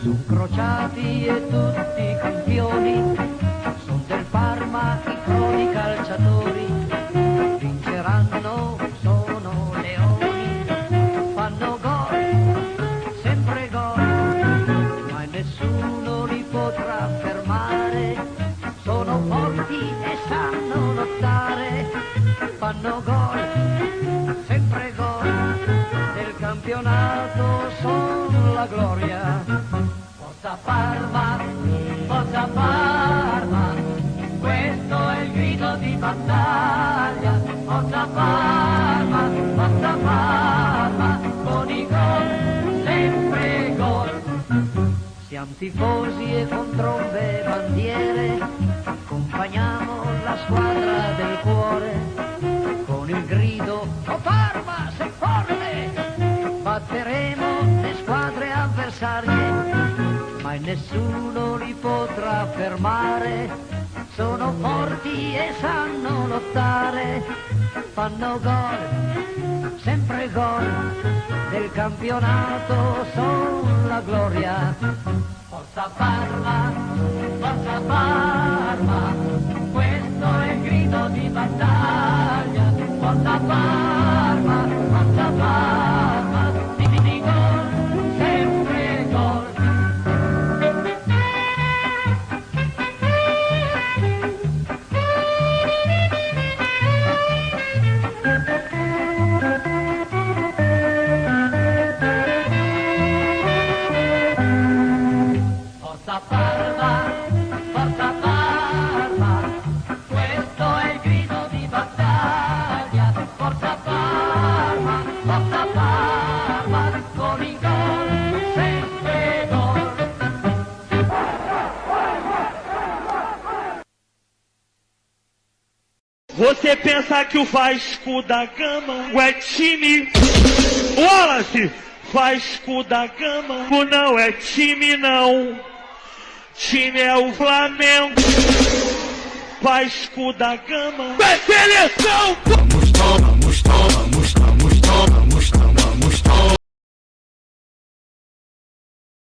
Son crociati e tutti campioni, son del Parma i croni calciatori, vinceranno, sono leoni, fanno gol, sempre gol, ma nessuno li potrà fermare, sono forti e sanno lottare, fanno gol, sempre gol, del campionato son la gloria. Forza Parma, questo è il grido di battaglia. Forza Parma, con i gol, sempre gol. Siamo tifosi e con trombe e bandiere, accompagniamo la squadra del cuore, con il grido, oh Parma, sei forte, batteremo le squadre avversarie, mai nessuno li potrà fermare, sono forti e sanno lottare, fanno gol, sempre gol, del campionato son la gloria. Forza Parma, questo è il grido di battaglia. Forza Parma, di gol, sempre gol. Forza Parma, questo è il grido di battaglia. Forza Parma, con i gol, sempre gol. Você pensa que o Vasco da Gama é time? Wallace! Vasco da Gama não é time não. Time é o Flamengo. Vasco da Gama é seleção. Vamos,